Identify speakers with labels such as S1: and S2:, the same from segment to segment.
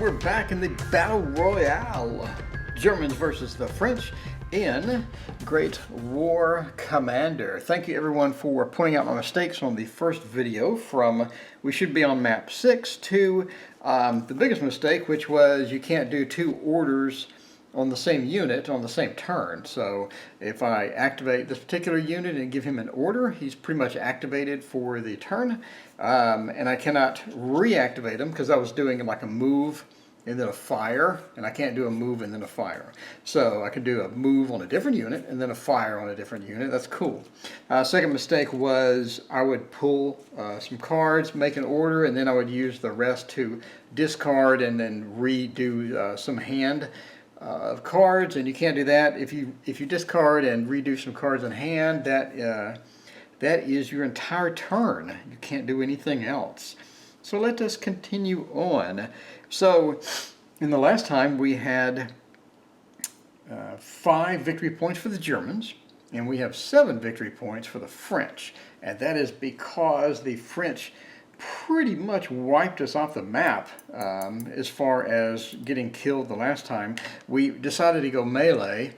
S1: We're back in the Battle Royale. Germans versus the French in Great War Commander. Thank you everyone for pointing out my mistakes on the first video from we should be on map 6 to the biggest mistake, which was you can't do two orders on the same unit on the same turn. So if I activate this particular unit and give him an order, he's pretty much activated for the turn, and I cannot reactivate him because I was doing like a move and then a fire, and I can't do a move and then a fire. So I could do a move on a different unit and then a fire on a different unit. That's cool. Second mistake was I would pull some cards, make an order, and then I would use the rest to discard and then redo some hand of cards, and you can't do that. If you discard and redo some cards in hand, that is your entire turn. You can't do anything else. So let us continue on. So in the last time we had 5 victory points for the Germans, and we have 7 victory points for the French, and that is because the French pretty much wiped us off the map as far as getting killed the last time. We decided to go melee,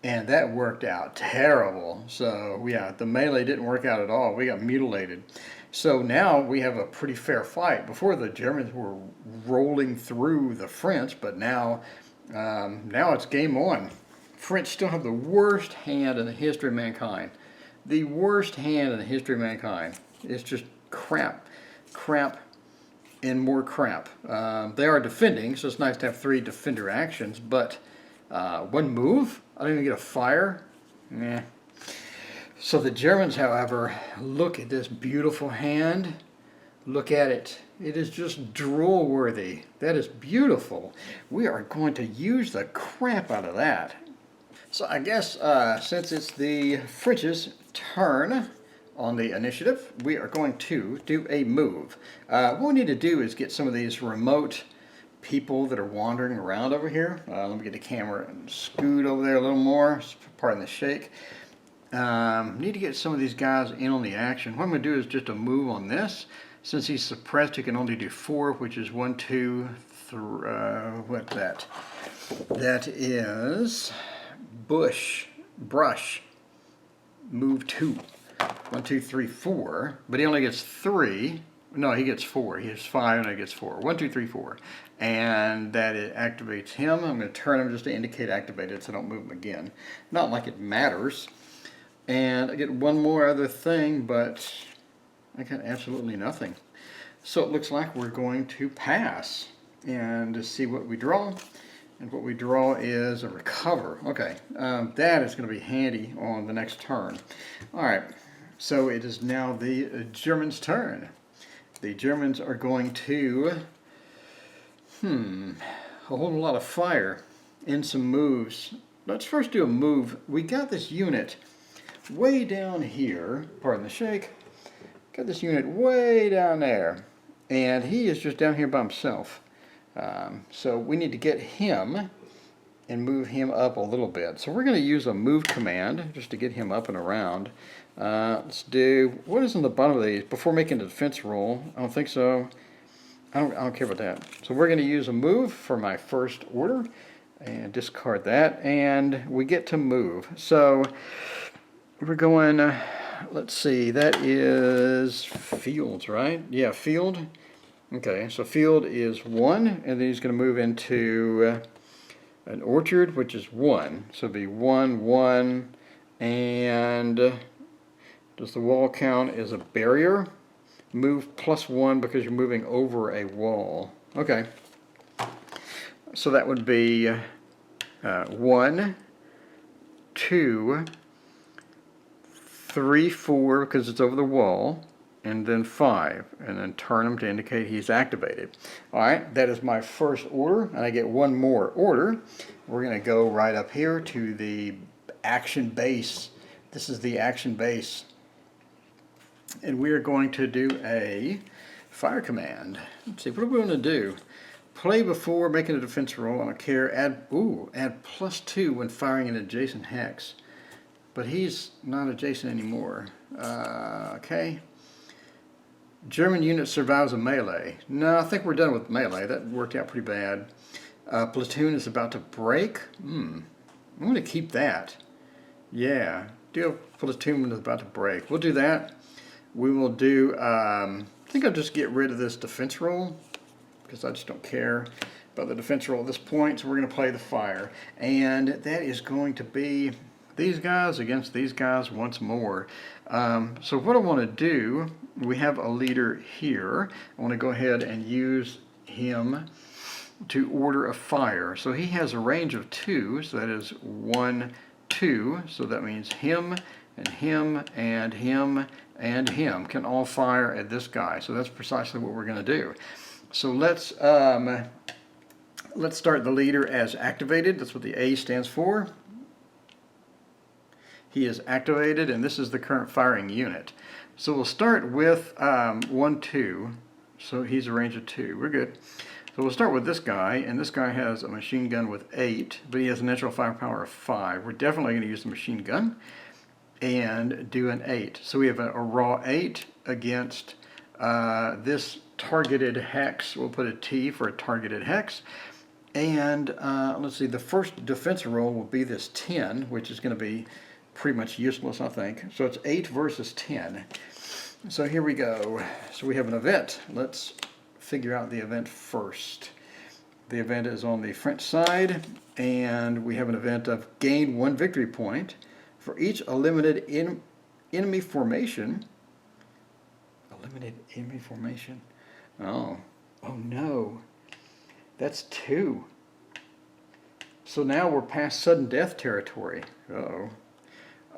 S1: and that worked out terrible. So yeah, the melee didn't work out at all. We got mutilated. So now we have a pretty fair fight. Before, the Germans were rolling through the French, but now it's game on. French still have the worst hand in the history of mankind. The worst hand in the history of mankind. It's just crap. Crap and more crap. They are defending, so it's nice to have 3 defender actions, but one move? I don't even get a fire? Nah. So the Germans, however, look at this beautiful hand. Look at it. It is just drool worthy. That is beautiful. We are going to use the crap out of that. So I guess since it's the French's turn on the initiative, we are going to do a move. What we need to do is get some of these remote people that are wandering around over here. Let me get the camera and scoot over there a little more. Pardon the shake. Need to get some of these guys in on the action. What I'm going to do is just a move on this. Since he's suppressed, he can only do 4, which is 1, 2, 3. What's that? That is brush. Move 2. 1, 2, 3, 4, but he only gets 3. No, he gets 4. He has 5 and he gets 4. 1, 2, 3, 4. And that it activates him. I'm going to turn him just to indicate activated so I don't move him again. Not like it matters. And I get one more other thing, but I got absolutely nothing. So it looks like we're going to pass and see what we draw. And what we draw is a recover. Okay, that is going to be handy on the next turn. All right, so it is now the Germans' turn. The Germans are going to, a whole lot of fire in some moves. Let's first do a move. We got this unit way down here, pardon the shake, got this unit way down there, and he is just down here by himself. So we need to get him and move him up a little bit. So we're going to use a move command just to get him up and around. Let's do, what is in the bottom of these? Before making the defense roll, I don't think so. I don't care about that. So we're going to use a move for my first order and discard that, and we get to move. So we're going, let's see, that is fields, right? Yeah, field. Okay, so field is 1, and then he's going to move into an orchard, which is 1. So it'll be 1, 1, and does the wall count as a barrier? Move +1 because you're moving over a wall. Okay, so that would be 1, 2, 3, 4 because it's over the wall, and then 5, and then turn him to indicate he's activated. All right, that is my first order, and I get one more order. We're going to go right up here to the action base. This is the action base, and we are going to do a fire command. Let's see, what are we going to do? Play before making a defense roll. I don't care. Add +2 when firing an adjacent hex. But he's not adjacent anymore. Okay. German unit survives a melee. No, I think we're done with melee. That worked out pretty bad. Platoon is about to break. I'm going to keep that. Yeah, do a platoon is about to break. We'll do that. We will do, I think I'll just get rid of this defense roll because I just don't care about the defense roll at this point. So we're going to play the fire. And that is going to be these guys against these guys once more. So what I want to do, we have a leader here. I want to go ahead and use him to order a fire. So he has a range of 2, so that is 1, 2. So that means him and him and him and him can all fire at this guy. So that's precisely what we're going to do. So let's start the leader as activated. That's what the A stands for. He is activated, and this is the current firing unit. So we'll start with 1, 2. So he's a range of 2. We're good. So we'll start with this guy, and this guy has a machine gun with 8, but he has a natural firepower of 5. We're definitely going to use the machine gun and do an 8. So we have a raw 8 against this targeted hex. We'll put a T for a targeted hex. And let's see, the first defensive roll will be this 10, which is going to be pretty much useless, I think. So it's 8 versus 10. So here we go. So we have an event. Let's figure out the event first. The event is on the French side, and we have an event of gain 1 victory point for each eliminated enemy formation. Eliminated enemy formation? Oh no. That's 2. So now we're past sudden death territory.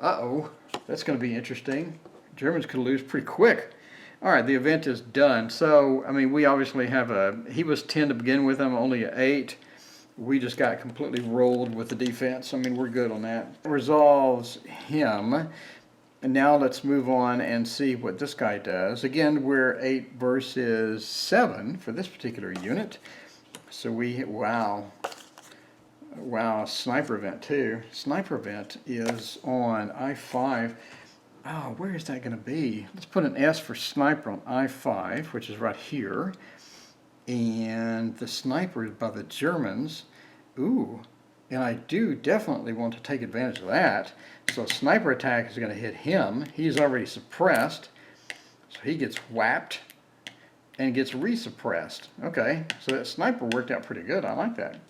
S1: Uh-oh. That's going to be interesting. Germans could lose pretty quick. All right, the event is done. So, I mean, we obviously have he was 10 to begin with. I'm only an 8. We just got completely rolled with the defense. I mean, we're good on that. Resolves him. And now let's move on and see what this guy does. Again, we're 8 versus 7 for this particular unit. So wow, sniper event too. Sniper event is on I-5. Oh, where is that going to be? Let's put an S for sniper on I-5, which is right here. And the sniper is by the Germans. Ooh, and I do definitely want to take advantage of that. So sniper attack is going to hit him. He's already suppressed, so he gets whapped and gets resuppressed. Okay, so that sniper worked out pretty good. I like that.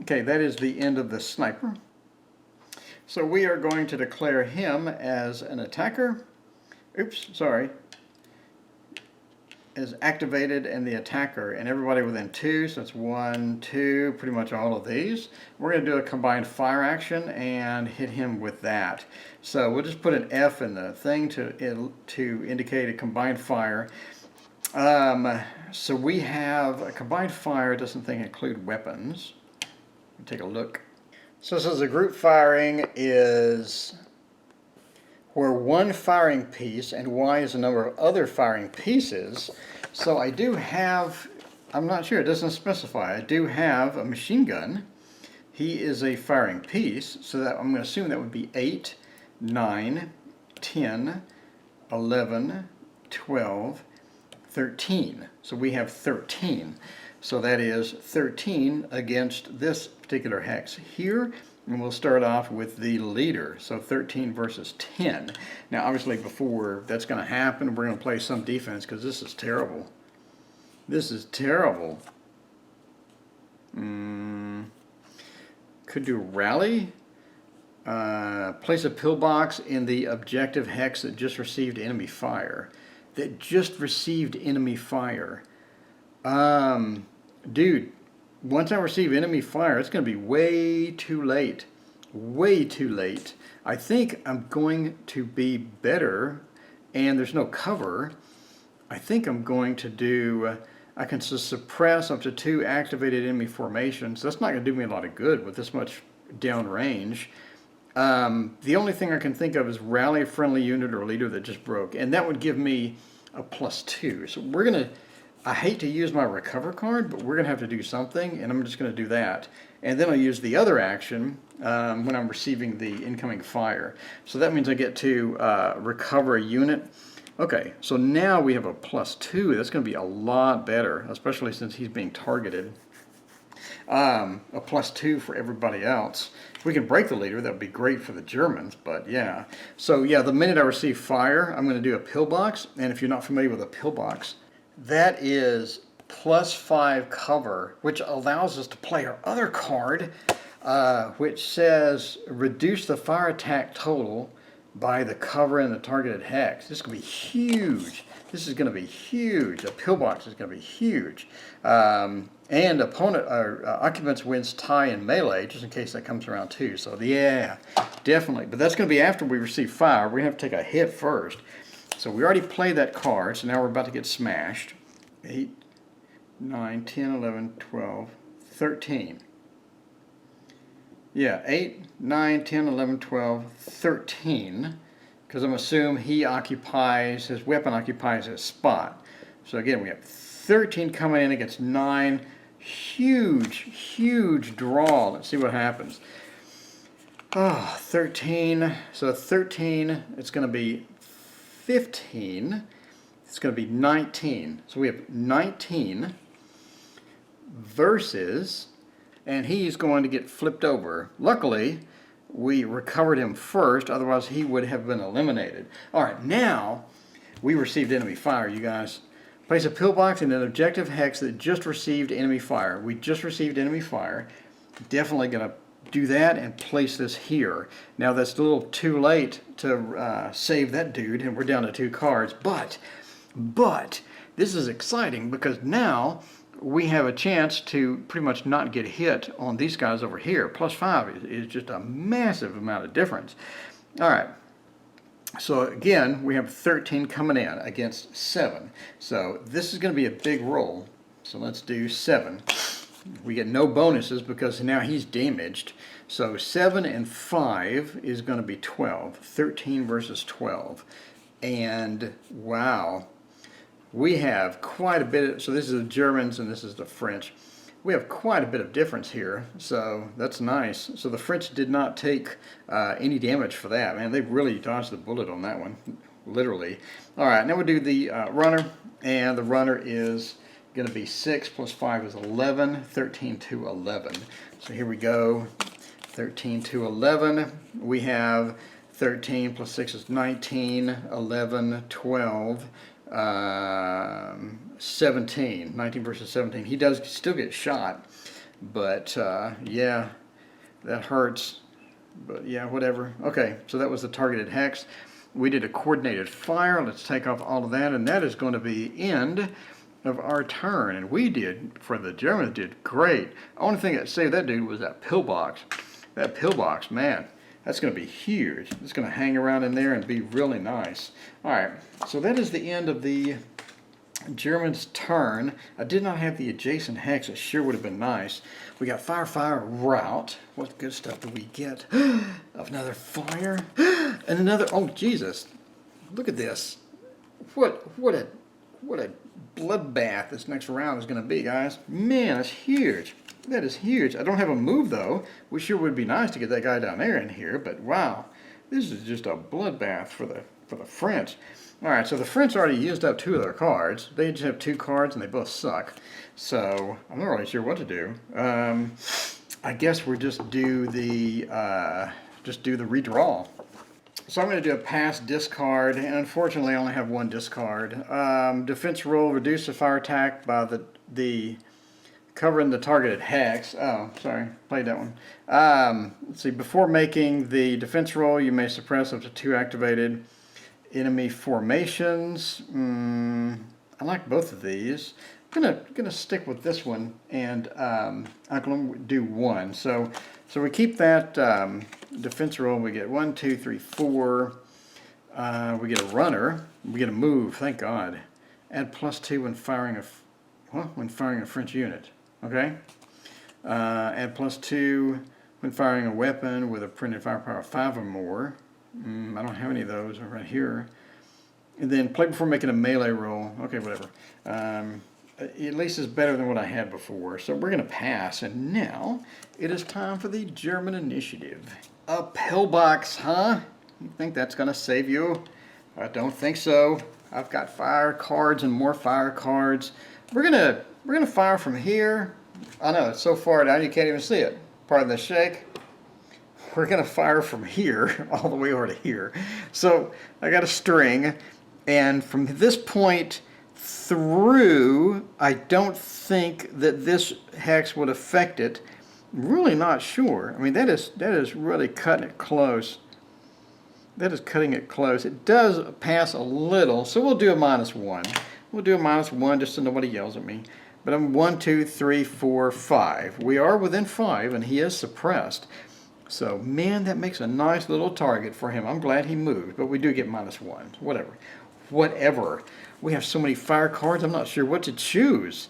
S1: Okay, that is the end of the sniper. So we are going to declare him as an attacker. Oops, sorry. As activated and the attacker, and everybody within 2, so it's 1, 2, pretty much all of these. We're going to do a combined fire action and hit him with that. So we'll just put an F in the thing to indicate a combined fire. So we have a combined fire. It doesn't include weapons. We'll take a look. So this is a group firing is where one firing piece and Y is the number of other firing pieces. So I do have, I'm not sure, it doesn't specify. I do have a machine gun. He is a firing piece, so that I'm going to assume that would be 8, 9, 10, 11, 12, 13. So we have 13. So that is 13 against this particular hex here. And we'll start off with the leader. So 13 versus 10. Now obviously before that's going to happen, we're going to play some defense because this is terrible. This is terrible. Could do rally. Place a pillbox in the objective hex that just received enemy fire. That just received enemy fire. Dude, once I receive enemy fire, it's going to be way too late. Way too late. I think I'm going to be better, and there's no cover. I think I'm going to do, I can suppress up to 2 activated enemy formations. That's not going to do me a lot of good with this much downrange. The only thing I can think of is rally a friendly unit or leader that just broke, and that would give me a +2. So we're going to, I hate to use my recover card, but we're going to have to do something, and I'm just going to do that. And then I'll use the other action when I'm receiving the incoming fire. So that means I get to recover a unit. Okay, so now we have a +2. That's going to be a lot better, especially since he's being targeted. A +2 for everybody else. If we can break the leader, that would be great for the Germans, but yeah. So yeah, the minute I receive fire, I'm going to do a pillbox, and if you're not familiar with a pillbox, that is +5 cover, which allows us to play our other card, which says reduce the fire attack total by the cover in the targeted hex. This is going to be huge. This is going to be huge. A pillbox is going to be huge. And opponent occupants wins tie in melee, just in case that comes around too. So yeah, definitely. But that's going to be after we receive fire. We're going to have to take a hit first. So we already played that card, so now we're about to get smashed. 8, 9, 10, 11, 12, 13. Yeah, 8, 9, 10, 11, 12, 13. Because I'm assuming he occupies, his weapon occupies his spot. So again, we have 13 coming in against 9. Huge, huge draw. Let's see what happens. 13. So 13, it's going to be 15. It's going to be 19. So we have 19 versus, and he's going to get flipped over. Luckily, we recovered him first, otherwise he would have been eliminated. All right, now we received enemy fire, you guys. Place a pillbox in an objective hex that just received enemy fire. We just received enemy fire. Definitely going to do that and place this here. Now that's a little too late to save that dude, and we're down to 2 cards. But this is exciting because now we have a chance to pretty much not get hit on these guys over here. +5 is just a massive amount of difference. All right. So again, we have 13 coming in against 7. So this is going to be a big roll. So let's do 7. We get no bonuses because now he's damaged. So 7 and 5 is going to be 12. 13 versus 12. And wow, we have quite a bit. So this is the Germans and this is the French. We have quite a bit of difference here, so that's nice. So the French did not take any damage for that. Man, they really dodged the bullet on that one, literally. All right, now we'll do the runner, and the runner is going to be 6 plus 5 is 11, 13 to 11. So here we go, 13 to 11. We have 13 plus 6 is 19, 11, 12. 17, 19 versus 17. He does still get shot, but yeah, that hurts. But yeah, whatever. Okay, so that was the targeted hex. We did a coordinated fire. Let's take off all of that, and that is going to be end of our turn. And we did, for the Germans, did great. The only thing that saved that dude was that pillbox. That pillbox, man. That's going to be huge. It's going to hang around in there and be really nice. All right, so that is the end of the Germans' turn. I did not have the adjacent hex. It sure would have been nice. We got fire, fire, rout. What good stuff do we get? Another fire and another. Oh Jesus! Look at this. What a bloodbath this next round is going to be, guys. Man, it's huge. That is huge. I don't have a move, though. We sure would be nice to get that guy down there in here, but wow. This is just a bloodbath for the French. All right, so the French already used up 2 of their cards. They just have 2 cards, and they both suck. So I'm not really sure what to do. I guess we'll just do the redraw. So I'm going to do a pass discard, and unfortunately I only have 1 discard. Defense roll, reduce the fire attack by the covering the targeted hex. Oh, sorry, played that one. Let's see, before making the defense roll, you may suppress up to 2 activated enemy formations. I like both of these. I'm gonna stick with this one, and I'm gonna do 1. So we keep that defense roll. We get 1, 2, 3, 4. We get a runner. We get a move. Thank God. Add +2 when firing a French unit. Okay. Add +2 when firing a weapon with a printed firepower of 5 or more. I don't have any of those right here. And then play before making a melee roll. Okay, whatever. At least it's better than what I had before. So we're going to pass. And now it is time for the German initiative. A pillbox, huh? You think that's going to save you? I don't think so. I've got fire cards and more fire cards. We're gonna fire from here. I know it's so far down you can't even see it. Pardon the shake. We're gonna fire from here all the way over to here. So I got a string, and from this point through, I don't think that this hex would affect it. Really not sure. I mean, that is really cutting it close. That is cutting it close. It does pass a little, so we'll do a -1. We'll do a -1 just so nobody yells at me. But I'm 1, 2, 3, 4, 5. We are within 5, and he is suppressed. So, man, that makes a nice little target for him. I'm glad he moved, but we do get -1. Whatever. Whatever. We have so many fire cards, I'm not sure what to choose.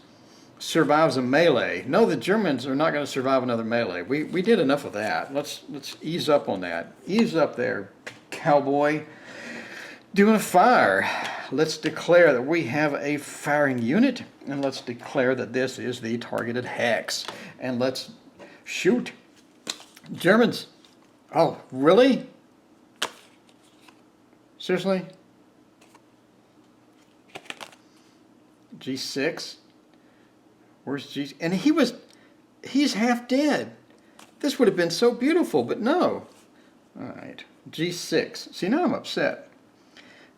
S1: Survives a melee. No, the Germans are not going to survive another melee. We did enough of that. Let's ease up on that. Ease up there, cowboy. Doing a fire. Let's declare that we have a firing unit, and let's declare that this is the targeted hex. And let's shoot. Germans. Oh, really? Seriously? G6. Where's G? And he's half dead. This would have been so beautiful, but no. All right, G6. See, now I'm upset.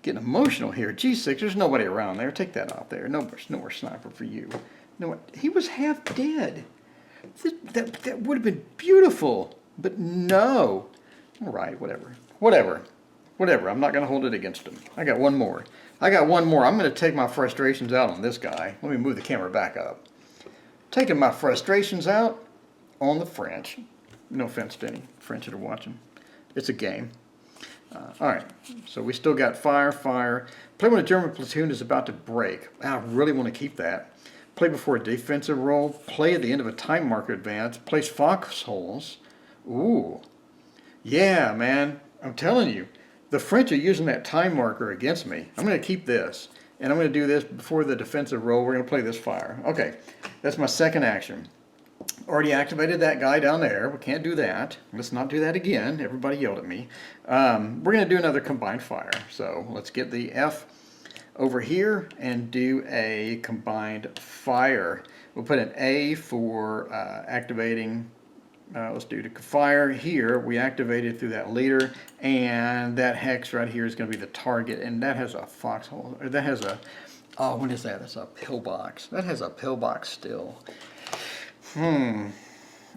S1: Getting emotional here. G6, there's nobody around there. Take that off there. No more sniper for you. No, he was half dead. That would have been beautiful, but no. All right, whatever. Whatever. I'm not going to hold it against him. I got one more. I'm going to take my frustrations out on this guy. Let me move the camera back up. Taking my frustrations out on the French. No offense to any French that are watching. It's a game. All right, so we still got fire. Play when a German platoon is about to break. I really want to keep that. Play before a defensive roll. Play at the end of a time marker advance. Place foxholes. Ooh. Yeah, man. I'm telling you. The French are using that time marker against me. I'm going to keep this. And I'm going to do this before the defensive roll. We're going to play this fire. Okay, that's my second action. Already activated that guy down there. We can't do that. Let's not do that again. Everybody yelled at me. We're going to do another combined fire. So let's get the F over here and do a combined fire. We'll put an A for activating. Let's do the fire here. We activated through that leader, and that hex right here is going to be the target, and that has a foxhole. Or that has a, oh, what is that? That's a pillbox. That has a pillbox still. And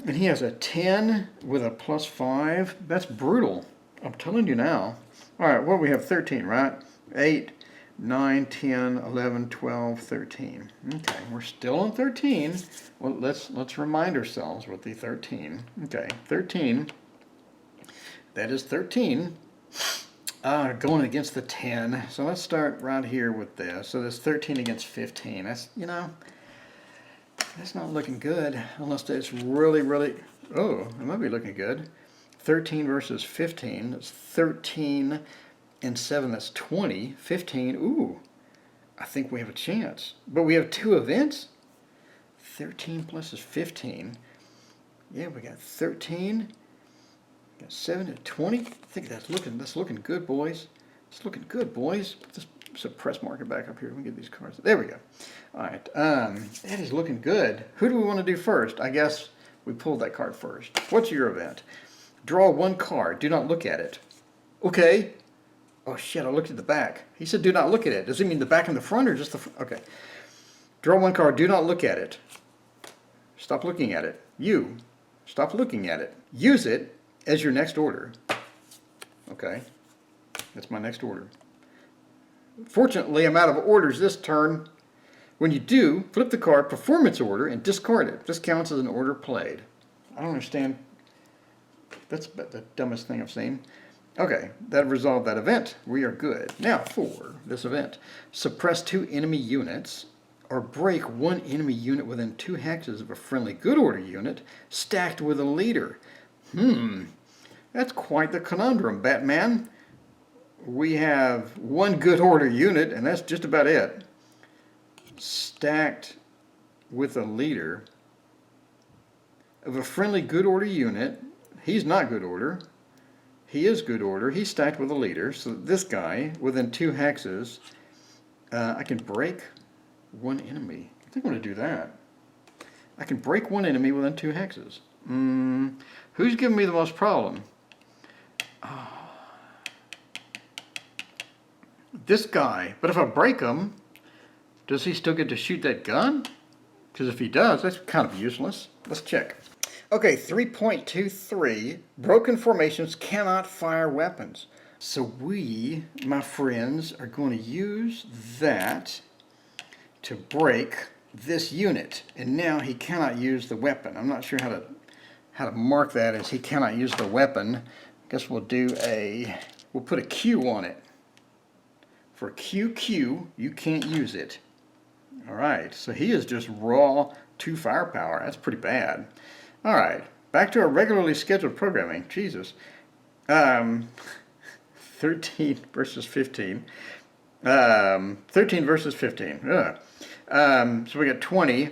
S1: he has a 10 with a +5. That's brutal. I'm telling you now. All right, well, we have 13, right? 8, 9, 10, 11, 12, 13. Okay, we're still on 13. Well, let's remind ourselves with the 13. Okay, 13. That is 13. Going against the 10. So let's start right here with this. So there's 13 against 15. That's, you know, that's not looking good unless it's really, oh, it might be looking good. 13 versus 15. That's 13 and 7. That's 20. 15. Ooh, I think we have a chance. But we have 2 events. 13 plus is 15. Yeah, we got 13. Got 7 and 20. I think that's looking good, boys. It's looking good, boys. Put this suppress marker back up here. Let me get these cards. There we go. All right. That is looking good. Who do we want to do first? I guess we pulled that card first. What's your event? Draw 1 card. Do not look at it. Okay. Oh, shit. I looked at the back. He said do not look at it. Does he mean the back and the front or just the front? Okay. Draw 1 card. Do not look at it. Stop looking at it. You. Stop looking at it. Use it as your next order. Okay. That's my next order. Fortunately, I'm out of orders this turn. When you do, flip the card, performance order, and discard it. This counts as an order played. I don't understand. That's the dumbest thing I've seen. Okay, that resolved that event. We are good. Now for this event. Suppress 2 enemy units, or break 1 enemy unit within 2 hexes of a friendly good order unit, stacked with a leader. That's quite the conundrum, Batman. We have 1 good order unit, and that's just about it. Stacked with a leader of a friendly good order unit. He's not good order. He is good order. He's stacked with a leader. So this guy, within 2 hexes, I can break one enemy. I think I'm going to do that. I can break one enemy within 2 hexes. Who's giving me the most problem? This guy. But if I break him, does he still get to shoot that gun? Because if he does, that's kind of useless. Let's check. Okay, 3.23, broken formations cannot fire weapons. So we, my friends, are going to use that to break this unit. And now he cannot use the weapon. I'm not sure how to mark that as he cannot use the weapon. I guess we'll put a Q on it. For QQ, you can't use it. All right, so he is just raw 2 firepower. That's pretty bad. All right, back to our regularly scheduled programming. Jesus. 13 versus 15. 13 versus 15. So we got 20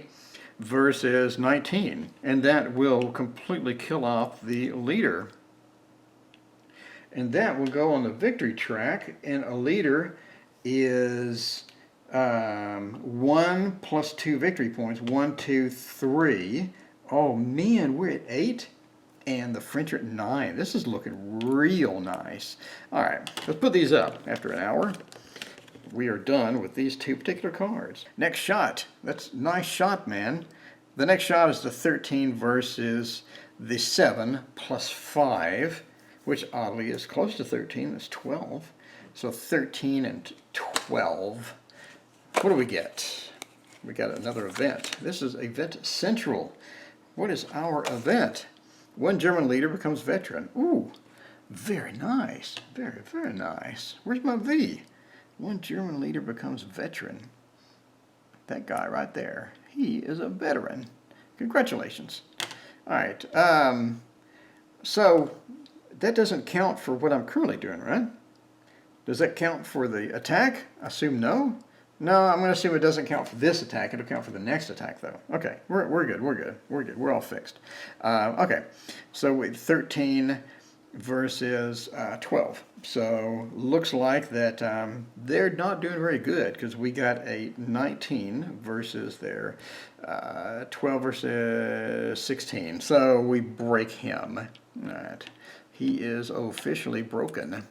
S1: versus 19, and that will completely kill off the leader. And that will go on the victory track, and a leader is 1 plus 2 victory points. 1, 2, 3. Oh man, we're at 8, and the French are at 9. This is looking real nice. All right, let's put these up. After an hour, we are done with these 2 particular cards. Next shot. That's a nice shot, man. The next shot is the 13 versus the 7 plus 5, which oddly is close to 13. That's 12. So 13 and 12. What do we get? We got another event. This is Event Central. What is our event? 1 German leader becomes veteran. Ooh, very nice. Very, very nice. Where's my V? 1 German leader becomes veteran. That guy right there. He is a veteran. Congratulations. All right. So that doesn't count for what I'm currently doing, right? Does that count for the attack? I assume no. No, I'm going to assume it doesn't count for this attack. It'll count for the next attack, though. Okay, we're good. We're good. We're good. We're all fixed. Okay, so with 13 versus 12. So looks like that they're not doing very good because we got a 19 versus their 12 versus 16. So we break him. All right, he is officially broken.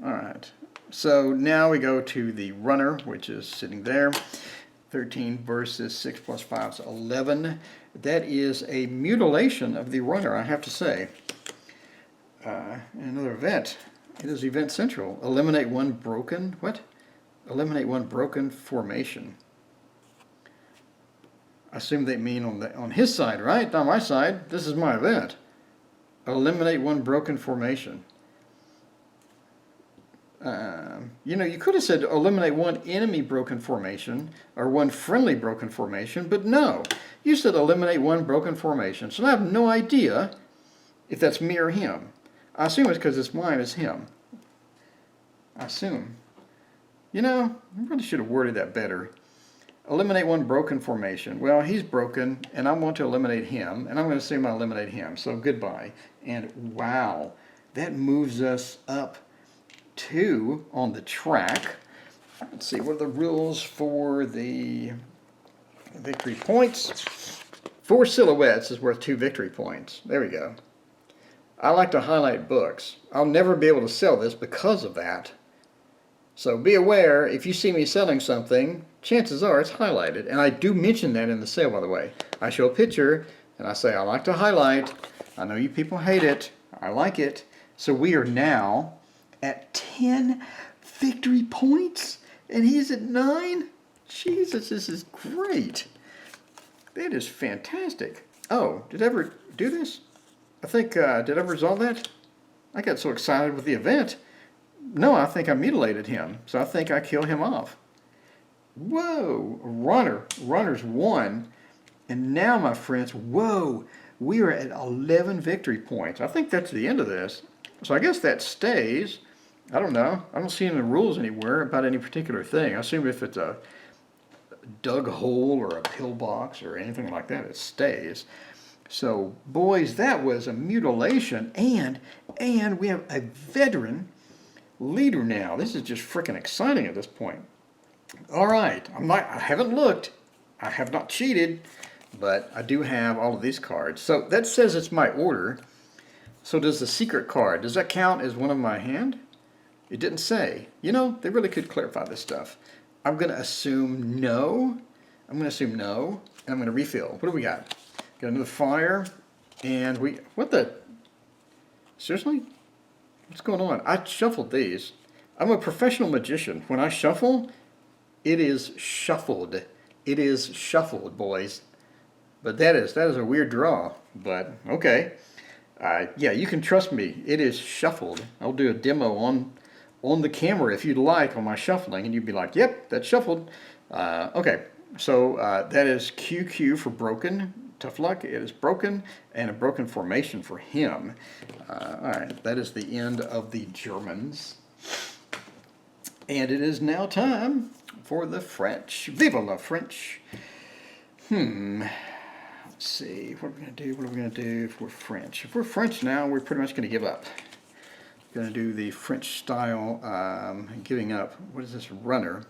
S1: All right. So now we go to the runner, which is sitting there. 13 versus 6 plus 5 is 11. That is a mutilation of the runner, I have to say. Another event. It is Event Central. Eliminate 1 broken. What? Eliminate 1 broken formation. I assume they mean on his side, right? Not my side. This is my event. Eliminate 1 broken formation. You could have said eliminate 1 enemy broken formation or 1 friendly broken formation, but no. You said eliminate 1 broken formation. So I have no idea if that's me or him. I assume it's because it's mine as him. I assume. I really should have worded that better. Eliminate 1 broken formation. Well, he's broken, and I want to eliminate him, and I'm going to assume I eliminate him. So goodbye. And wow, that moves us up 2 on the track. Let's see, what are the rules for the victory points? 4 silhouettes is worth 2 victory points. There we go. I like to highlight books. I'll never be able to sell this because of that. So be aware, if you see me selling something, chances are it's highlighted. And I do mention that in the sale, by the way. I show a picture, and I say, I like to highlight. I know you people hate it. I like it. So we are now at 10 victory points, and he's at 9? Jesus, this is great. That is fantastic. Oh, did I ever do this? I think, did I ever resolve that? I got so excited with the event. No, I think I mutilated him, so I think I kill him off. Whoa, runner's 1. And now, my friends, whoa, we are at 11 victory points. I think that's the end of this. So I guess that stays. I don't know. I don't see any rules anywhere about any particular thing. I assume if it's a dug hole or a pillbox or anything like that, it stays. So, boys, that was a mutilation, and we have a veteran leader now. This is just freaking exciting at this point. All right, I haven't looked. I have not cheated, but I do have all of these cards. So that says it's my order. So does the secret card, does that count as one of my hand? It didn't say. You know, they really could clarify this stuff. I'm going to assume no. I'm going to assume no, and I'm going to refill. What do we got? Got another fire, and what the? Seriously? What's going on? I shuffled these. I'm a professional magician. When I shuffle, it is shuffled. It is shuffled, boys. But that is a weird draw. But okay. Yeah, you can trust me. It is shuffled. I'll do a demo on the camera if you'd like on my shuffling, and you'd be like, "Yep, that's shuffled." Okay, so that is QQ for broken. Tough luck. It is broken, and a broken formation for him. All right, that is the end of the Germans, and it is now time for the French. Vive la French! Let's see, what are we going to do? What are we going to do if we're French? If we're French now, we're pretty much going to give up. Going to do the French style giving up. What is this? Runner.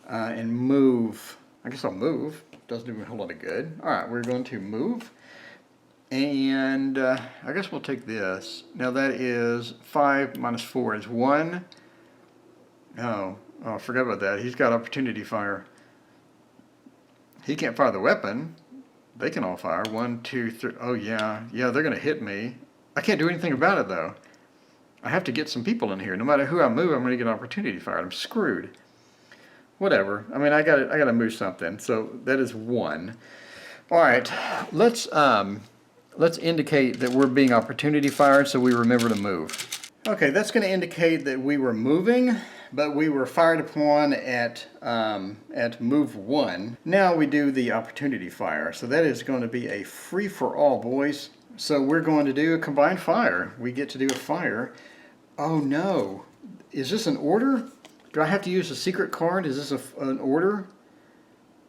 S1: And move. I guess I'll move. Doesn't do a whole lot of good. All right, we're going to move. And I guess we'll take this. Now that is 5 minus 4 is 1. Oh, I forgot about that. He's got opportunity fire. He can't fire the weapon. They can all fire. 1, 2, 3. Oh, yeah. Yeah, they're going to hit me. I can't do anything about it, though. I have to get some people in here. No matter who I move, I'm going to get an opportunity fire. I'm screwed. Whatever. I mean, I got to move something. So that is 1. All right. Let's indicate that we're being opportunity fired so we remember to move. Okay, that's going to indicate that we were moving, but we were fired upon at move 1. Now we do the opportunity fire. So that is going to be a free-for-all, boys. So we're going to do a combined fire. We get to do a fire. Oh no. Is this an order? Do I have to use a secret card? Is this an order?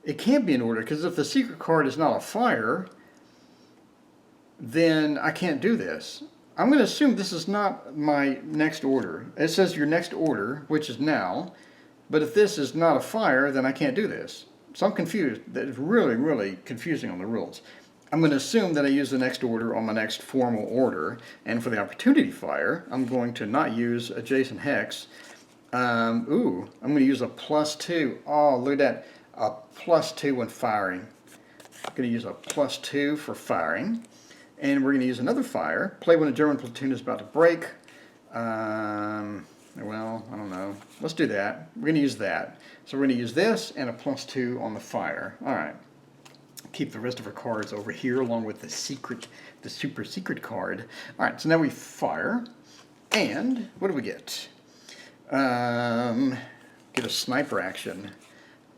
S1: It can't be an order, because if the secret card is not a fire, then I can't do this. I'm going to assume this is not my next order. It says your next order, which is now, but if this is not a fire, then I can't do this. So I'm confused. That is really, really confusing on the rules. I'm going to assume that I use the next order on my next formal order, and for the opportunity fire, I'm going to not use adjacent hex. I'm going to use a +2. Oh, look at that. A +2 when firing. I'm going to use a +2 for firing. And we're going to use another fire. Play when a German platoon is about to break. Well, I don't know. Let's do that. We're going to use that. So we're going to use this and a +2 on the fire. All right. Keep the rest of our cards over here along with the super secret card. All right, so now we fire. And what do we get? Get a sniper action.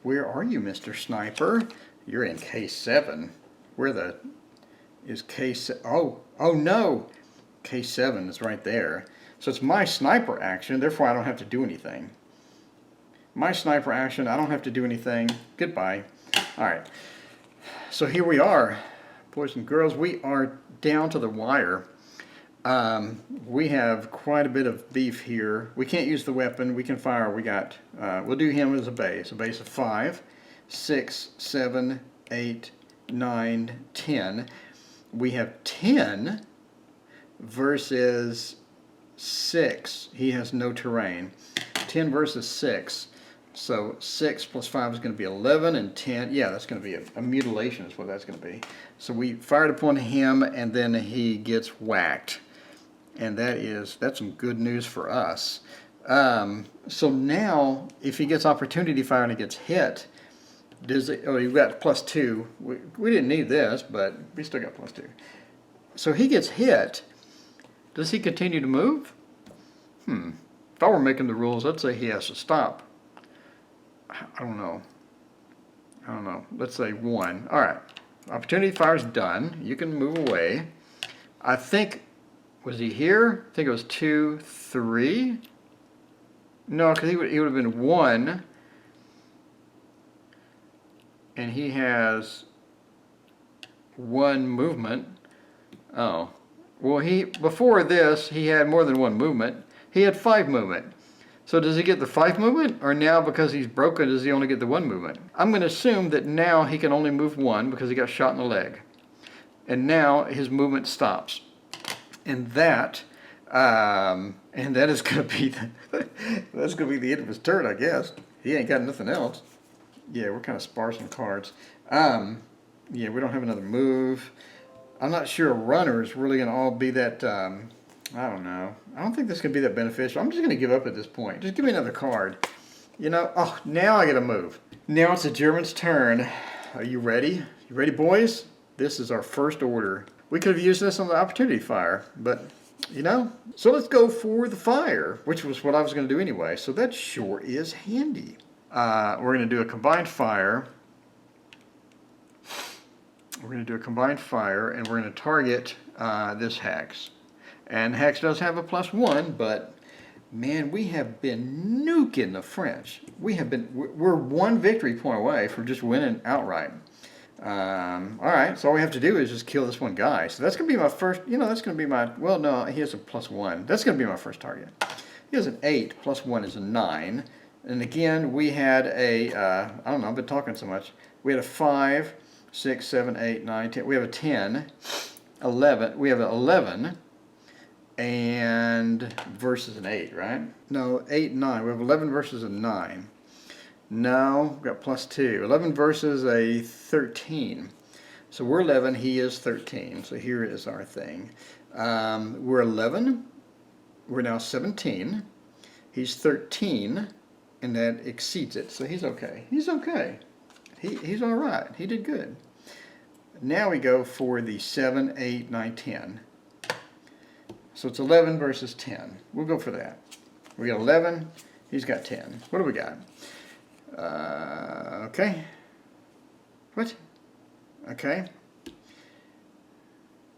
S1: Where are you, Mr. Sniper? You're in K7. Where the is K7? Oh no! K7 is right there. So it's my sniper action, therefore I don't have to do anything. My sniper action, I don't have to do anything. Goodbye. All right. So here we are, boys and girls. We are down to the wire. We have quite a bit of beef here. We can't use the weapon. We can fire. We'll do him as a base of 5, 6, 7, 8, 9, 10. We have 10 versus 6. He has no terrain. 10 versus 6. So 6 plus 5 is going to be 11, and 10, yeah, that's going to be a mutilation is what that's going to be. So we fired upon him, and then he gets whacked. And that's some good news for us. So now, if he gets opportunity fire and he gets hit, you've got +2. We didn't need this, but we still got +2. So he gets hit. Does he continue to move? If I were making the rules, I'd say he has to stop. I don't know. Let's say 1. All right. Opportunity fire's done. You can move away. I think, was he here? I think it was 2, 3. No, because he would have been 1. And he has 1 movement. Oh. Well, before this, he had more than 1 movement. He had 5 movement. So does he get the 5 movement, or now because he's broken does he only get the 1 movement? I'm going to assume that now he can only move 1 because he got shot in the leg. And now his movement stops. And that is going to be that's going to be the end of his turn, I guess. He ain't got nothing else. Yeah, we're kind of sparse on cards. Yeah, we don't have another move. I'm not sure a runner is really going to all be that, I don't know. I don't think this could be that beneficial. I'm just going to give up at this point. Just give me another card. You know, oh, now I get a move. Now it's the German's turn. Are you ready? You ready, boys? This is our first order. We could have used this on the opportunity fire, but, you know. So let's go for the fire, which was what I was going to do anyway. So that sure is handy. We're going to do a combined fire. We're going to do a combined fire, and we're going to target this Hex. And Hex does have a +1, but man, we have been nuking the French. We're 1 victory point away from just winning outright. Alright, so all we have to do is just kill this one guy. So that's going to be my first, you know, that's going to be my, well, no, he has a +1. That's going to be my first target. He has an 8, +1 is a 9. And again, we had a, I don't know, I've been talking so much. We had a 5, 6, 7, 8, 9, 10. We have a 10, 11. We have an 11. And versus an 8, right? No, 8, 9. We have 11 versus a 9. No, we've got +2. 11 versus a 13. So we're 11, he is 13. So here is our thing. We're 11. We're now 17. He's 13, and that exceeds it. So he's okay. He's okay. He's all right. He did good. Now we go for the 7, 8, 9, 10. So it's 11 versus 10. We'll go for that. We got 11. He's got 10. What do we got? Okay. What? Okay.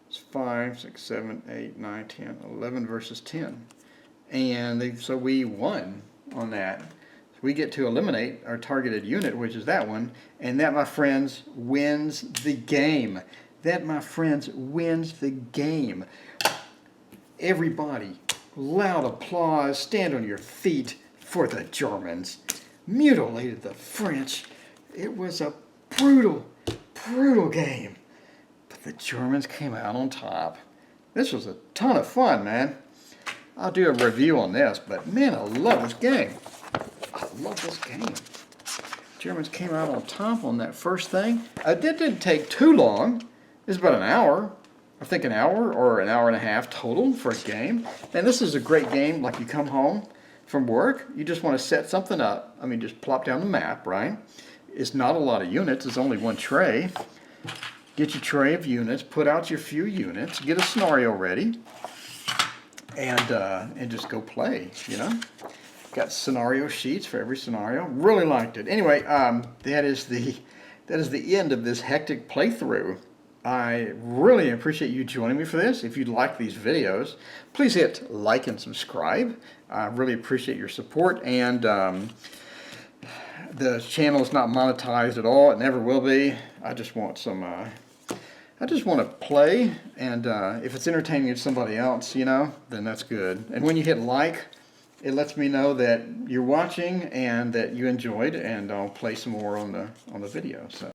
S1: It's 5, 6, 7, 8, 9, 10. 11 versus 10. And so we won on that. So we get to eliminate our targeted unit, which is that one. And that, my friends, wins the game. That, my friends, wins the game. Everybody, loud applause, stand on your feet for the Germans. Mutilated the French. It was a brutal, brutal game. But the Germans came out on top. This was a ton of fun, man. I'll do a review on this, but man, I love this game. I love this game. Germans came out on top on that first thing. It didn't take too long. It was about an hour. I think an hour or an hour and a half total for a game. And this is a great game, like you come home from work, you just want to set something up. I mean, just plop down the map, right? It's not a lot of units, it's only 1 tray. Get your tray of units, put out your few units, get a scenario ready, and just go play, you know? Got scenario sheets for every scenario. Really liked it. Anyway, that is the end of this hectic playthrough. I really appreciate you joining me for this. If you like these videos, please hit like and subscribe. I really appreciate your support. And the channel is not monetized at all. It never will be. I just want some. I just want to play, and if it's entertaining to somebody else, you know, then that's good. And when you hit like, it lets me know that you're watching and that you enjoyed, and I'll play some more on the video. So.